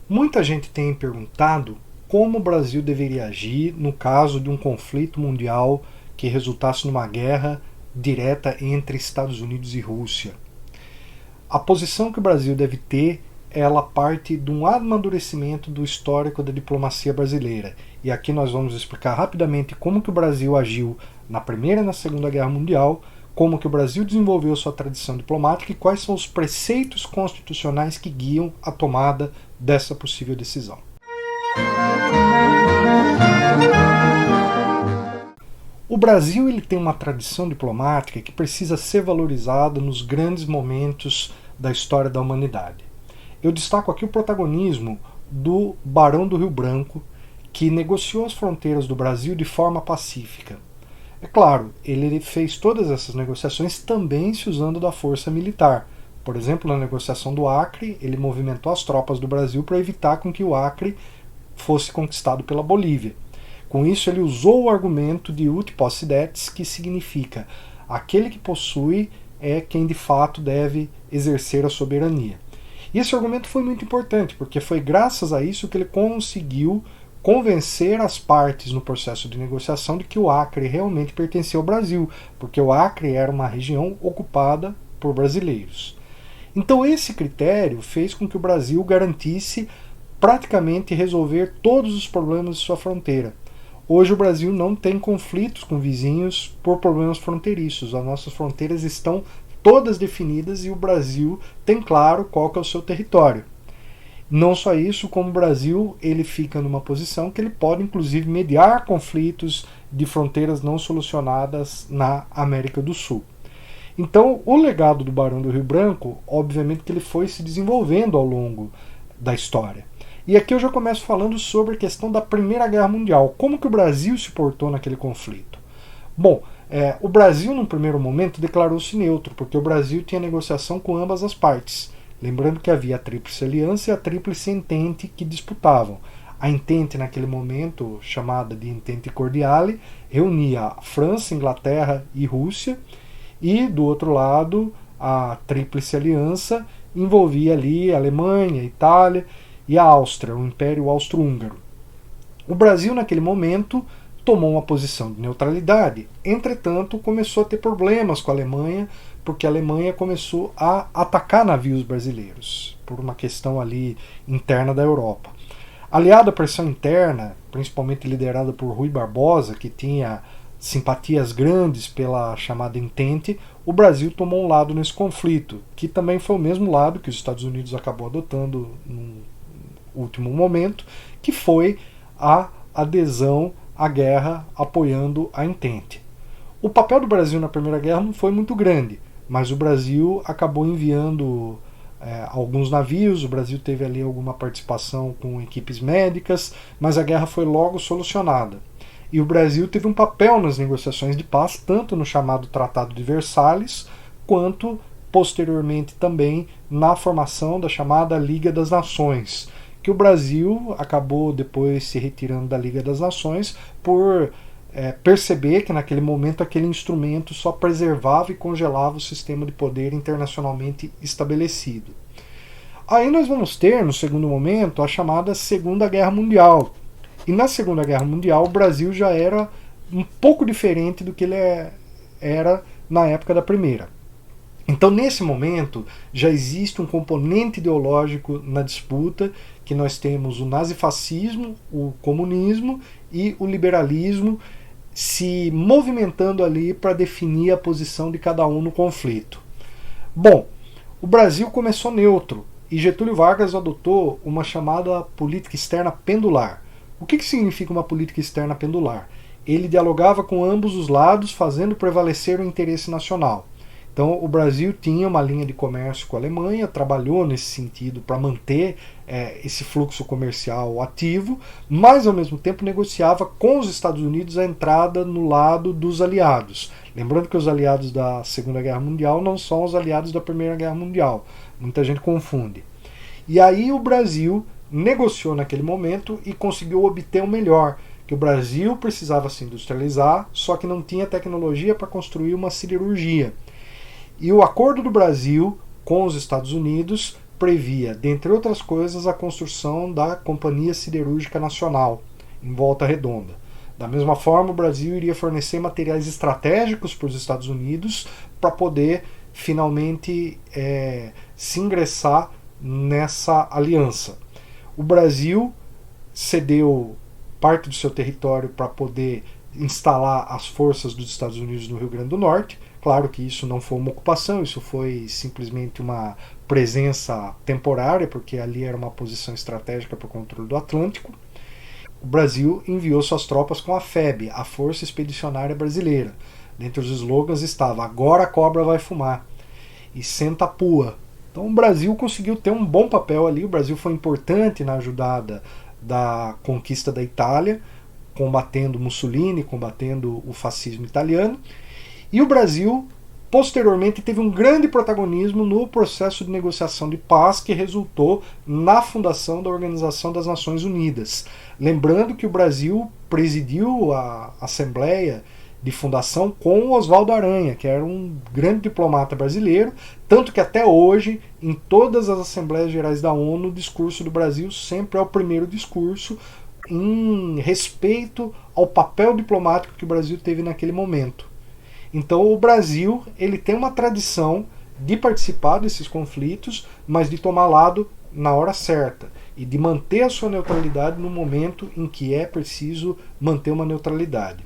Muita gente tem perguntado como o Brasil deveria agir no caso de um conflito mundial que resultasse numa guerra direta entre Estados Unidos e Rússia. A posição que o Brasil deve ter, ela parte de um amadurecimento do histórico da diplomacia brasileira. E aqui nós vamos explicar rapidamente como que o Brasil agiu na Primeira e na Segunda Guerra Mundial, como que o Brasil desenvolveu sua tradição diplomática e quais são os preceitos constitucionais que guiam a tomada dessa possível decisão. O Brasil ele tem uma tradição diplomática que precisa ser valorizada nos grandes momentos da história da humanidade. Eu destaco aqui o protagonismo do Barão do Rio Branco, que negociou as fronteiras do Brasil de forma pacífica. É claro, ele fez todas essas negociações também se usando da força militar. Por exemplo, na negociação do Acre, ele movimentou as tropas do Brasil para evitar com que o Acre fosse conquistado pela Bolívia. Com isso, ele usou o argumento de ut possidetis, que significa aquele que possui é quem de fato deve exercer a soberania. E esse argumento foi muito importante, porque foi graças a isso que ele conseguiu convencer as partes no processo de negociação de que o Acre realmente pertencia ao Brasil, porque o Acre era uma região ocupada por brasileiros. Então esse critério fez com que o Brasil garantisse praticamente resolver todos os problemas de sua fronteira. Hoje o Brasil não tem conflitos com vizinhos por problemas fronteiriços. As nossas fronteiras estão todas definidas e o Brasil tem claro qual que é o seu território. Não só isso, como o Brasil ele fica numa posição que ele pode inclusive mediar conflitos de fronteiras não solucionadas na América do Sul. Então o legado do Barão do Rio Branco, obviamente que ele foi se desenvolvendo ao longo da história. E aqui eu já começo falando sobre a questão da Primeira Guerra Mundial. Como que o Brasil se portou naquele conflito? Bom, o Brasil, num primeiro momento, declarou-se neutro, porque o Brasil tinha negociação com ambas as partes. Lembrando que havia a Tríplice Aliança e a Tríplice Entente que disputavam. A Entente, naquele momento, chamada de Entente Cordiale, reunia a França, Inglaterra e Rússia, e, do outro lado, a Tríplice Aliança envolvia ali a Alemanha, a Itália e a Áustria, o Império Austro-Húngaro. O Brasil, naquele momento, tomou uma posição de neutralidade. Entretanto, começou a ter problemas com a Alemanha, porque a Alemanha começou a atacar navios brasileiros, por uma questão ali interna da Europa. Aliado à pressão interna, principalmente liderada por Rui Barbosa, que tinha simpatias grandes pela chamada Entente, o Brasil tomou um lado nesse conflito, que também foi o mesmo lado que os Estados Unidos acabou adotando no último momento, que foi a adesão à guerra apoiando a Entente. O papel do Brasil na Primeira Guerra não foi muito grande, mas o Brasil acabou enviando alguns navios, o Brasil teve ali alguma participação com equipes médicas, mas a guerra foi logo solucionada. E o Brasil teve um papel nas negociações de paz, tanto no chamado Tratado de Versalhes, quanto posteriormente também na formação da chamada Liga das Nações, que o Brasil acabou depois se retirando da Liga das Nações por perceber que naquele momento aquele instrumento só preservava e congelava o sistema de poder internacionalmente estabelecido. Aí nós vamos ter, no segundo momento, a chamada Segunda Guerra Mundial. E na Segunda Guerra Mundial o Brasil já era um pouco diferente do que ele era na época da Primeira. Então, nesse momento, já existe um componente ideológico na disputa, que nós temos o nazifascismo, o comunismo e o liberalismo se movimentando ali para definir a posição de cada um no conflito. Bom, o Brasil começou neutro e Getúlio Vargas adotou uma chamada política externa pendular. O que significa uma política externa pendular? Ele dialogava com ambos os lados, fazendo prevalecer o interesse nacional. Então o Brasil tinha uma linha de comércio com a Alemanha, trabalhou nesse sentido para manter esse fluxo comercial ativo, mas ao mesmo tempo negociava com os Estados Unidos a entrada no lado dos aliados. Lembrando que os aliados da Segunda Guerra Mundial não são os aliados da Primeira Guerra Mundial. Muita gente confunde. E aí o Brasil negociou naquele momento e conseguiu obter o melhor, que o Brasil precisava se industrializar, só que não tinha tecnologia para construir uma siderurgia. E o acordo do Brasil com os Estados Unidos previa, dentre outras coisas, a construção da Companhia Siderúrgica Nacional, em Volta Redonda. Da mesma forma, o Brasil iria fornecer materiais estratégicos para os Estados Unidos para poder finalmente se ingressar nessa aliança. O Brasil cedeu parte do seu território para poder instalar as forças dos Estados Unidos no Rio Grande do Norte. Claro que isso não foi uma ocupação, isso foi simplesmente uma presença temporária, porque ali era uma posição estratégica para o controle do Atlântico. O Brasil enviou suas tropas com a FEB, a Força Expedicionária Brasileira. Dentre os slogans estava "Agora a cobra vai fumar" e "Senta a pua". Então o Brasil conseguiu ter um bom papel ali, o Brasil foi importante na ajudada da conquista da Itália, combatendo Mussolini, combatendo o fascismo italiano, e o Brasil posteriormente teve um grande protagonismo no processo de negociação de paz que resultou na fundação da Organização das Nações Unidas. Lembrando que o Brasil presidiu a Assembleia de fundação com Oswaldo Aranha, que era um grande diplomata brasileiro, tanto que até hoje, em todas as Assembleias Gerais da ONU, o discurso do Brasil sempre é o primeiro discurso em respeito ao papel diplomático que o Brasil teve naquele momento. Então o Brasil ele tem uma tradição de participar desses conflitos, mas de tomar lado na hora certa e de manter a sua neutralidade no momento em que é preciso manter uma neutralidade.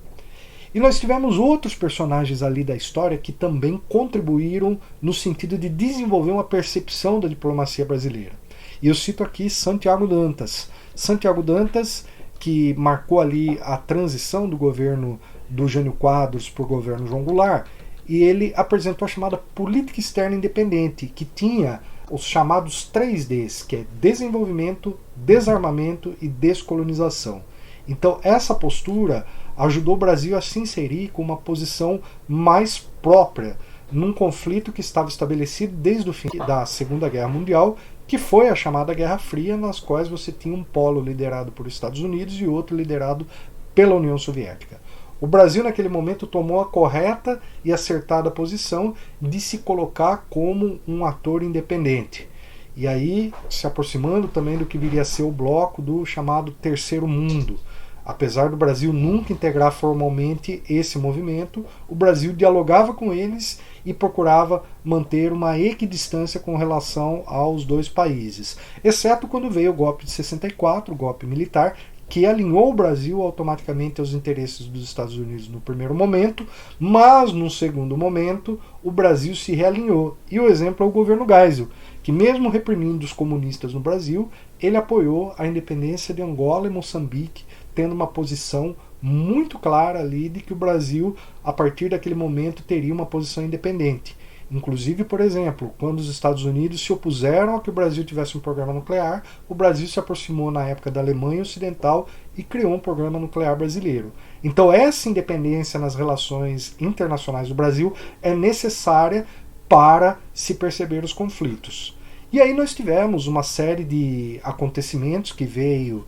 E nós tivemos outros personagens ali da história que também contribuíram no sentido de desenvolver uma percepção da diplomacia brasileira. E eu cito aqui Santiago Dantas. Santiago Dantas, que marcou ali a transição do governo do Jânio Quadros para o governo João Goulart, e ele apresentou a chamada política externa independente, que tinha os chamados 3Ds, que é desenvolvimento, desarmamento e descolonização. Então essa postura ajudou o Brasil a se inserir com uma posição mais própria num conflito que estava estabelecido desde o fim da Segunda Guerra Mundial, que foi a chamada Guerra Fria, nas quais você tinha um polo liderado por Estados Unidos e outro liderado pela União Soviética. O Brasil naquele momento tomou a correta e acertada posição de se colocar como um ator independente. E aí se aproximando também do que viria a ser o bloco do chamado Terceiro Mundo. Apesar do Brasil nunca integrar formalmente esse movimento, o Brasil dialogava com eles e procurava manter uma equidistância com relação aos dois países, exceto quando veio o golpe de 64, o golpe militar, que alinhou o Brasil automaticamente aos interesses dos Estados Unidos no primeiro momento, mas no segundo momento o Brasil se realinhou. E o exemplo é o governo Geisel, que mesmo reprimindo os comunistas no Brasil, ele apoiou a independência de Angola e Moçambique, tendo uma posição muito clara ali de que o Brasil, a partir daquele momento, teria uma posição independente. Inclusive, por exemplo, quando os Estados Unidos se opuseram a que o Brasil tivesse um programa nuclear, o Brasil se aproximou na época da Alemanha Ocidental e criou um programa nuclear brasileiro. Então essa independência nas relações internacionais do Brasil é necessária para se perceber os conflitos. E aí nós tivemos uma série de acontecimentos que veio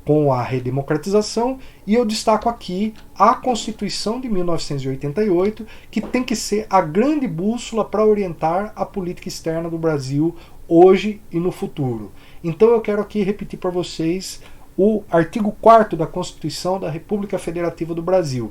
com a redemocratização, e eu destaco aqui a Constituição de 1988, que tem que ser a grande bússola para orientar a política externa do Brasil hoje e no futuro. Então eu quero aqui repetir para vocês o artigo 4º da Constituição da República Federativa do Brasil.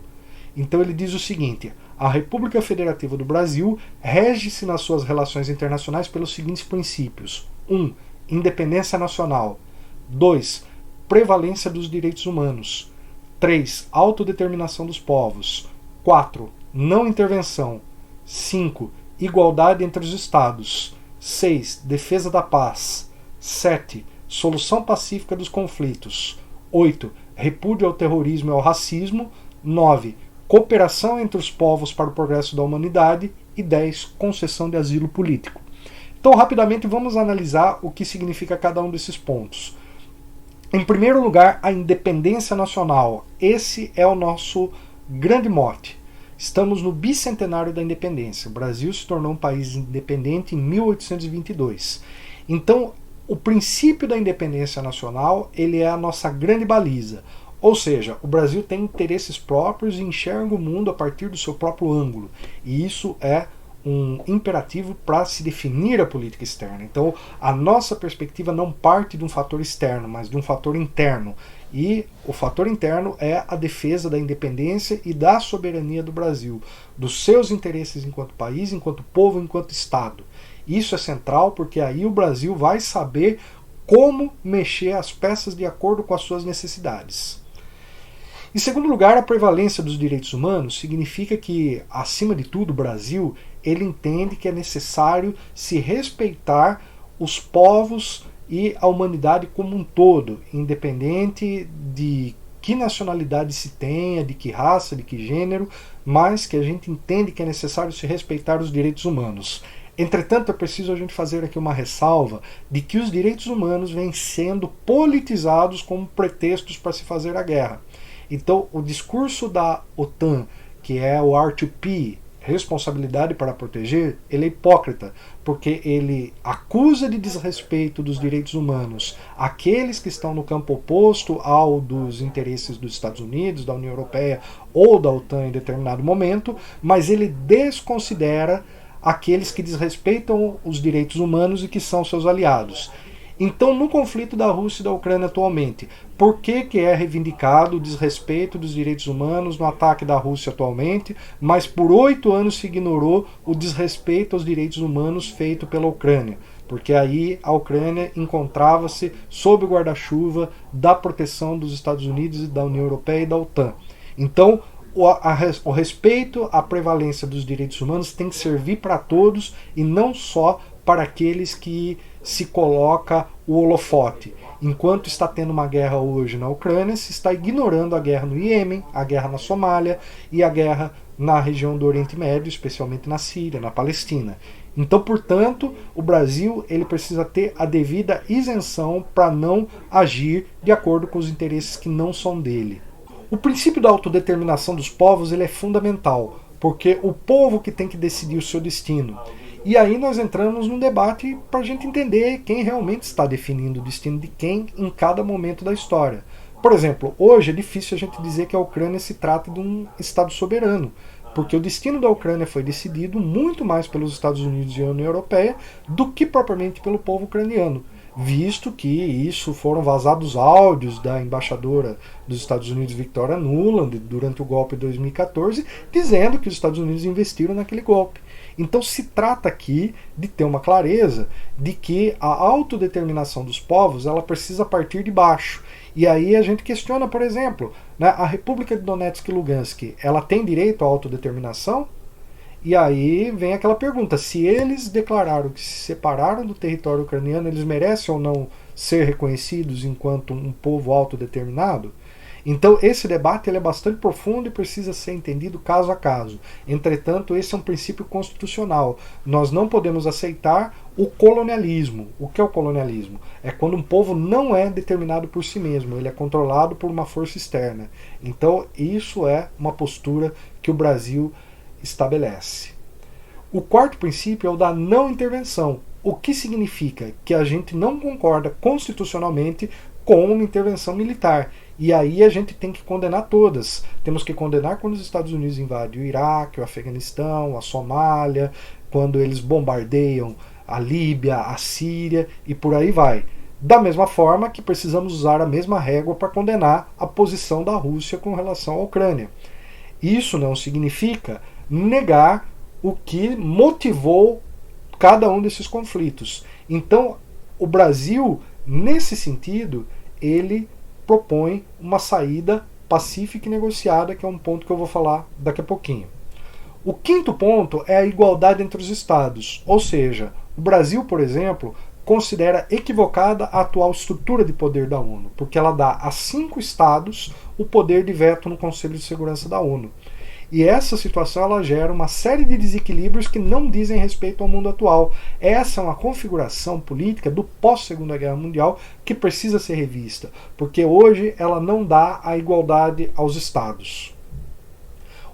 Então ele diz o seguinte: a República Federativa do Brasil rege-se nas suas relações internacionais pelos seguintes princípios: 1. Independência nacional. 2. Prevalência dos direitos humanos. 3. Autodeterminação dos povos. 4. Não intervenção. 5. Igualdade entre os Estados. 6. Defesa da paz. 7. Solução pacífica dos conflitos. 8. Repúdio ao terrorismo e ao racismo. 9. Cooperação entre os povos para o progresso da humanidade. E 10. Concessão de asilo político. Então, rapidamente, vamos analisar o que significa cada um desses pontos. Em primeiro lugar, a independência nacional. Esse é o nosso grande mote. Estamos no bicentenário da independência. O Brasil se tornou um país independente em 1822. Então, o princípio da independência nacional, ele é a nossa grande baliza. Ou seja, o Brasil tem interesses próprios e enxerga o mundo a partir do seu próprio ângulo. E isso é um imperativo para se definir a política externa. Então, a nossa perspectiva não parte de um fator externo, mas de um fator interno. E o fator interno é a defesa da independência e da soberania do Brasil, dos seus interesses enquanto país, enquanto povo, enquanto Estado. Isso é central porque aí o Brasil vai saber como mexer as peças de acordo com as suas necessidades. Em segundo lugar, a prevalência dos direitos humanos significa que, acima de tudo, o Brasil ele entende que é necessário se respeitar os povos e a humanidade como um todo, independente de que nacionalidade se tenha, de que raça, de que gênero, mas que a gente entende que é necessário se respeitar os direitos humanos. Entretanto, é preciso a gente fazer aqui uma ressalva de que os direitos humanos vêm sendo politizados como pretextos para se fazer a guerra. Então, o discurso da OTAN, que é o R2P, responsabilidade para proteger, ele é hipócrita, porque ele acusa de desrespeito dos direitos humanos aqueles que estão no campo oposto ao dos interesses dos Estados Unidos, da União Europeia ou da OTAN em determinado momento, mas ele desconsidera aqueles que desrespeitam os direitos humanos e que são seus aliados. Então, no conflito da Rússia e da Ucrânia atualmente, por que é reivindicado o desrespeito dos direitos humanos no ataque da Rússia atualmente, mas por 8 anos se ignorou o desrespeito aos direitos humanos feito pela Ucrânia? Porque aí a Ucrânia encontrava-se sob o guarda-chuva da proteção dos Estados Unidos e da União Europeia e da OTAN. Então, o respeito à prevalência dos direitos humanos tem que servir para todos e não só para aqueles que se coloca o holofote. Enquanto está tendo uma guerra hoje na Ucrânia, se está ignorando a guerra no Iêmen, a guerra na Somália e a guerra na região do Oriente Médio, especialmente na Síria, na Palestina. Então, portanto, o Brasil ele precisa ter a devida isenção para não agir de acordo com os interesses que não são dele. O princípio da autodeterminação dos povos ele é fundamental, porque o povo que tem que decidir o seu destino. E aí nós entramos num debate para a gente entender quem realmente está definindo o destino de quem em cada momento da história. Por exemplo, hoje é difícil a gente dizer que a Ucrânia se trata de um Estado soberano, porque o destino da Ucrânia foi decidido muito mais pelos Estados Unidos e a União Europeia do que propriamente pelo povo ucraniano, visto que isso foram vazados áudios da embaixadora dos Estados Unidos, Victoria Nuland, durante o golpe de 2014, dizendo que os Estados Unidos investiram naquele golpe. Então se trata aqui de ter uma clareza de que a autodeterminação dos povos ela precisa partir de baixo. E aí a gente questiona, por exemplo, né, a República de Donetsk e Lugansk, ela tem direito à autodeterminação? E aí vem aquela pergunta, se eles declararam que se separaram do território ucraniano, eles merecem ou não ser reconhecidos enquanto um povo autodeterminado? Então esse debate ele é bastante profundo e precisa ser entendido caso a caso. Entretanto, esse é um princípio constitucional. Nós não podemos aceitar o colonialismo. O que é o colonialismo? É quando um povo não é determinado por si mesmo, ele é controlado por uma força externa. Então isso é uma postura que o Brasil estabelece. O quarto princípio é o da não intervenção, o que significa que a gente não concorda constitucionalmente com uma intervenção militar. E aí a gente tem que condenar todas. Temos que condenar quando os Estados Unidos invadem o Iraque, o Afeganistão, a Somália, quando eles bombardeiam a Líbia, a Síria e por aí vai. Da mesma forma que precisamos usar a mesma régua para condenar a posição da Rússia com relação à Ucrânia. Isso não significa negar o que motivou cada um desses conflitos. Então, o Brasil, nesse sentido, ele propõe uma saída pacífica e negociada, que é um ponto que eu vou falar daqui a pouquinho. O quinto ponto é a igualdade entre os estados, ou seja, o Brasil, por exemplo, considera equivocada a atual estrutura de poder da ONU, porque ela dá a 5 estados o poder de veto no Conselho de Segurança da ONU. E essa situação ela gera uma série de desequilíbrios que não dizem respeito ao mundo atual. Essa é uma configuração política do pós-Segunda Guerra Mundial que precisa ser revista, porque hoje ela não dá a igualdade aos estados.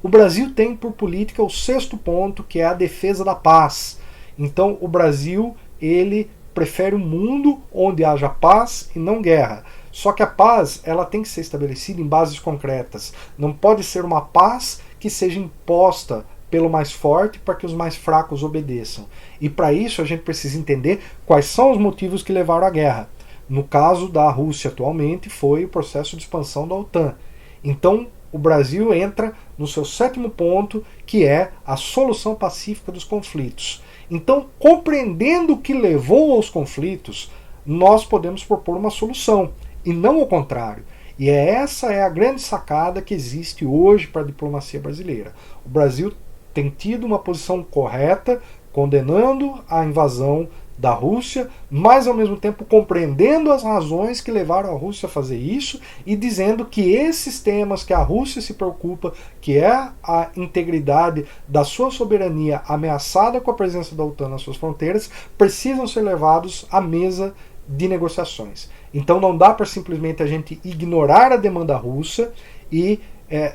O Brasil tem por política o sexto ponto, que é a defesa da paz. Então o Brasil ele prefere um mundo onde haja paz e não guerra. Só que a paz ela tem que ser estabelecida em bases concretas. Não pode ser uma paz que seja imposta pelo mais forte para que os mais fracos obedeçam. E para isso a gente precisa entender quais são os motivos que levaram à guerra. No caso da Rússia atualmente foi o processo de expansão da OTAN. Então o Brasil entra no seu 7º ponto, que é a solução pacífica dos conflitos. Então, compreendendo o que levou aos conflitos, nós podemos propor uma solução, e não o contrário. E essa é a grande sacada que existe hoje para a diplomacia brasileira. O Brasil tem tido uma posição correta, condenando a invasão da Rússia, mas ao mesmo tempo compreendendo as razões que levaram a Rússia a fazer isso e dizendo que esses temas que a Rússia se preocupa, que é a integridade da sua soberania ameaçada com a presença da OTAN nas suas fronteiras, precisam ser levados à mesa de negociações. Então não dá para simplesmente a gente ignorar a demanda russa e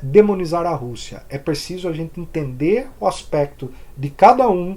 demonizar a Rússia. É preciso a gente entender o aspecto de cada um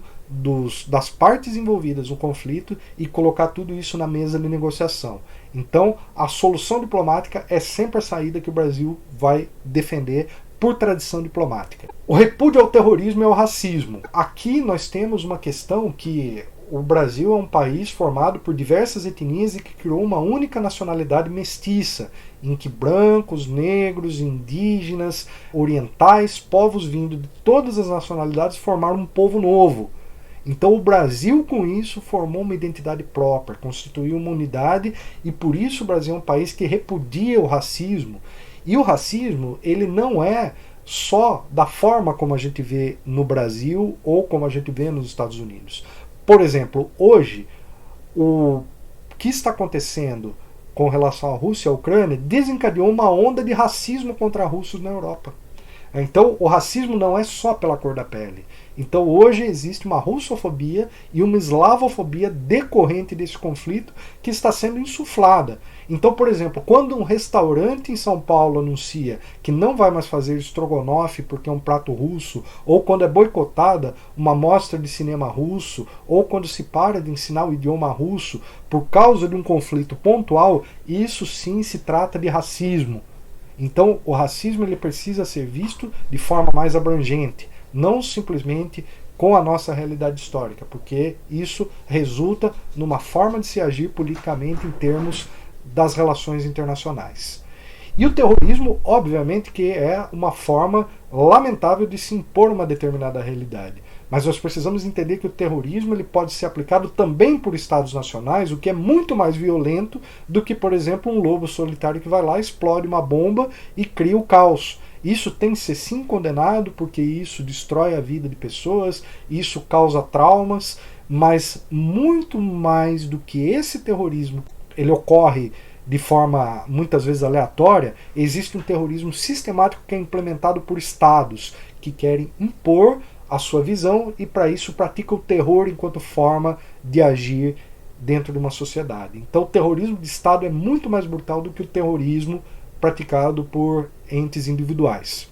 das partes envolvidas no conflito e colocar tudo isso na mesa de negociação. Então, a solução diplomática é sempre a saída que o Brasil vai defender por tradição diplomática. O repúdio ao terrorismo e ao racismo. Aqui nós temos uma questão que o Brasil é um país formado por diversas etnias e que criou uma única nacionalidade mestiça, em que brancos, negros, indígenas, orientais, povos vindos de todas as nacionalidades formaram um povo novo. Então o Brasil com isso formou uma identidade própria, constituiu uma unidade e por isso o Brasil é um país que repudia o racismo. E o racismo ele não é só da forma como a gente vê no Brasil ou como a gente vê nos Estados Unidos. Por exemplo, hoje o que está acontecendo com relação à Rússia e à Ucrânia desencadeou uma onda de racismo contra russos na Europa. Então o racismo não é só pela cor da pele. Então hoje existe uma russofobia e uma eslavofobia decorrente desse conflito que está sendo insuflada. Então, por exemplo, quando um restaurante em São Paulo anuncia que não vai mais fazer estrogonofe porque é um prato russo, ou quando é boicotada uma mostra de cinema russo, ou quando se para de ensinar o idioma russo por causa de um conflito pontual, isso sim se trata de racismo. Então o racismo ele precisa ser visto de forma mais abrangente, não simplesmente com a nossa realidade histórica, porque isso resulta numa forma de se agir politicamente em termos das relações internacionais. E o terrorismo, obviamente, que é uma forma lamentável de se impor uma determinada realidade. Mas nós precisamos entender que o terrorismo ele pode ser aplicado também por estados nacionais, o que é muito mais violento do que, por exemplo, um lobo solitário que vai lá, explode uma bomba e cria o caos. Isso tem que ser sim condenado, porque isso destrói a vida de pessoas, isso causa traumas, mas muito mais do que esse terrorismo, ele ocorre de forma muitas vezes aleatória, existe um terrorismo sistemático que é implementado por estados que querem impor a sua visão e para isso pratica o terror enquanto forma de agir dentro de uma sociedade. Então o terrorismo de Estado é muito mais brutal do que o terrorismo praticado por entes individuais.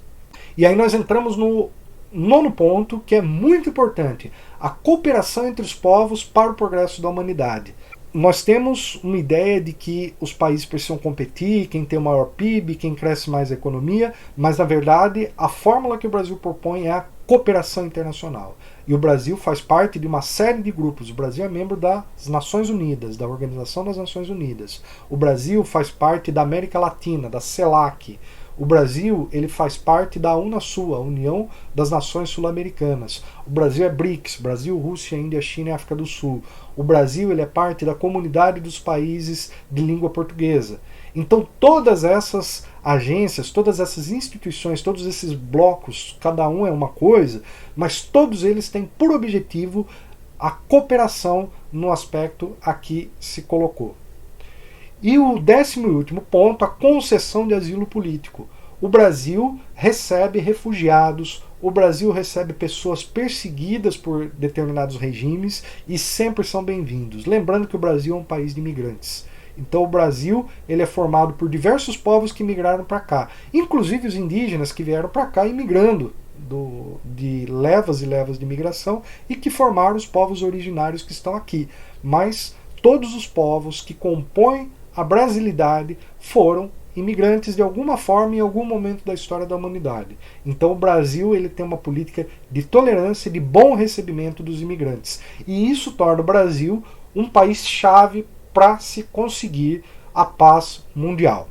E aí nós entramos no 9º ponto, que é muito importante, a cooperação entre os povos para o progresso da humanidade. Nós temos uma ideia de que os países precisam competir, quem tem o maior PIB, quem cresce mais a economia, mas na verdade a fórmula que o Brasil propõe é a cooperação internacional. E o Brasil faz parte de uma série de grupos. O Brasil é membro das Nações Unidas, da Organização das Nações Unidas. O Brasil faz parte da América Latina, da CELAC. O Brasil ele faz parte da Unasul, a União das Nações Sul-Americanas. O Brasil é BRICS, Brasil, Rússia, Índia, China e África do Sul. O Brasil ele é parte da Comunidade dos Países de Língua Portuguesa. Então todas essas agências, todas essas instituições, todos esses blocos, cada um é uma coisa, mas todos eles têm por objetivo a cooperação no aspecto a que se colocou. E o 10º e último ponto, a concessão de asilo político. O Brasil recebe refugiados, o Brasil recebe pessoas perseguidas por determinados regimes e sempre são bem-vindos. Lembrando que o Brasil é um país de imigrantes. Então o Brasil ele é formado por diversos povos que migraram para cá, inclusive os indígenas que vieram para cá imigrando de levas e levas de imigração e que formaram os povos originários que estão aqui. Mas todos os povos que compõem a brasilidade foram imigrantes de alguma forma em algum momento da história da humanidade. Então o Brasil ele tem uma política de tolerância e de bom recebimento dos imigrantes. E isso torna o Brasil um país-chave para se conseguir a paz mundial.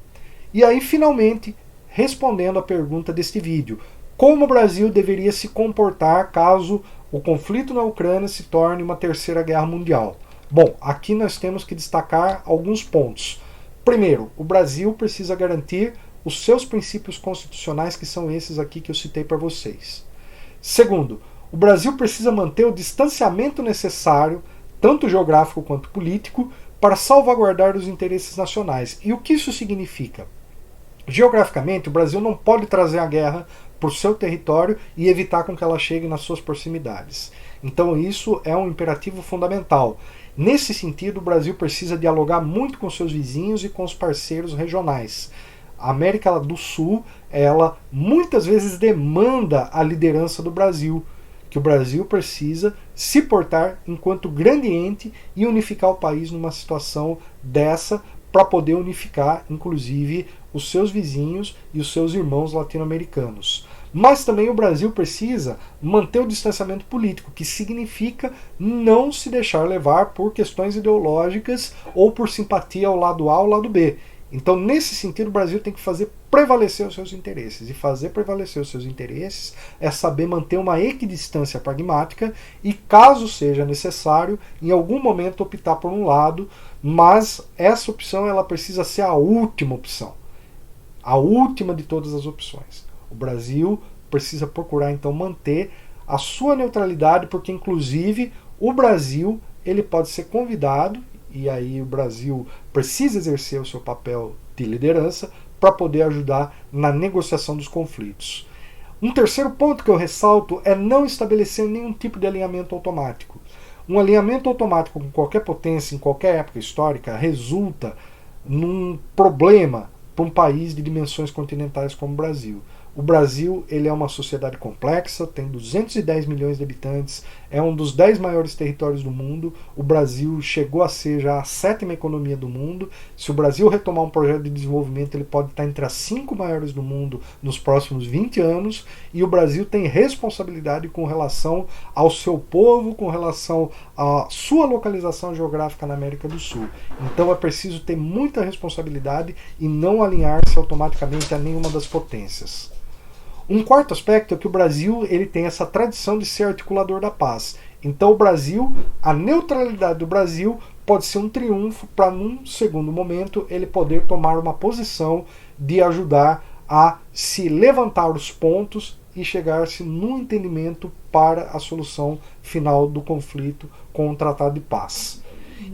E aí, finalmente, respondendo à pergunta deste vídeo, como o Brasil deveria se comportar caso o conflito na Ucrânia se torne uma terceira guerra mundial? Bom, aqui nós temos que destacar alguns pontos. Primeiro, o Brasil precisa garantir os seus princípios constitucionais, que são esses aqui que eu citei para vocês. Segundo, o Brasil precisa manter o distanciamento necessário, tanto geográfico quanto político, para salvaguardar os interesses nacionais. E o que isso significa? Geograficamente, o Brasil não pode trazer a guerra para o seu território e evitar com que ela chegue nas suas proximidades. Então isso é um imperativo fundamental. Nesse sentido, o Brasil precisa dialogar muito com seus vizinhos e com os parceiros regionais. A América do Sul, ela muitas vezes demanda a liderança do Brasil, que o Brasil precisa se portar enquanto grande ente e unificar o país numa situação dessa para poder unificar, inclusive, os seus vizinhos e os seus irmãos latino-americanos. Mas também o Brasil precisa manter o distanciamento político, que significa não se deixar levar por questões ideológicas ou por simpatia ao lado A ou ao lado B. Então, nesse sentido, o Brasil tem que fazer prevalecer os seus interesses. E fazer prevalecer os seus interesses é saber manter uma equidistância pragmática e, caso seja necessário, em algum momento optar por um lado, mas essa opção ela precisa ser a última opção. A última de todas as opções. O Brasil precisa procurar, então, manter a sua neutralidade, porque, inclusive, o Brasil ele pode ser convidado, e aí o Brasil precisa exercer o seu papel de liderança para poder ajudar na negociação dos conflitos. Um terceiro ponto que eu ressalto é não estabelecer nenhum tipo de alinhamento automático. Um alinhamento automático com qualquer potência, em qualquer época histórica, resulta num problema para um país de dimensões continentais como o Brasil. O Brasil ele é uma sociedade complexa, tem 210 milhões de habitantes, é um dos 10 maiores territórios do mundo. O Brasil chegou a ser já a 7ª economia do mundo. Se o Brasil retomar um projeto de desenvolvimento, ele pode estar entre as 5 maiores do mundo nos próximos 20 anos. E o Brasil tem responsabilidade com relação ao seu povo, com relação à sua localização geográfica na América do Sul. Então é preciso ter muita responsabilidade e não alinhar-se automaticamente a nenhuma das potências. Um quarto aspecto é que o Brasil ele tem essa tradição de ser articulador da paz. Então o Brasil, a neutralidade do Brasil pode ser um triunfo para, num segundo momento, ele poder tomar uma posição de ajudar a se levantar os pontos e chegar-se num entendimento para a solução final do conflito com o Tratado de Paz.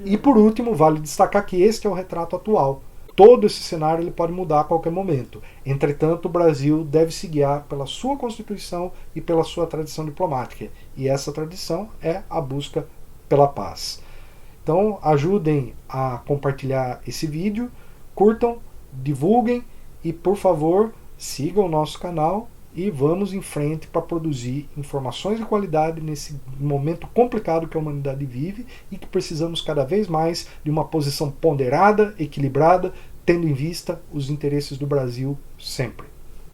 E por último, vale destacar que este é o retrato atual. Todo esse cenário ele pode mudar a qualquer momento. Entretanto, o Brasil deve se guiar pela sua Constituição e pela sua tradição diplomática. E essa tradição é a busca pela paz. Então, ajudem a compartilhar esse vídeo, curtam, divulguem e, por favor, sigam o nosso canal e vamos em frente para produzir informações de qualidade nesse momento complicado que a humanidade vive e que precisamos cada vez mais de uma posição ponderada, equilibrada, tendo em vista os interesses do Brasil sempre.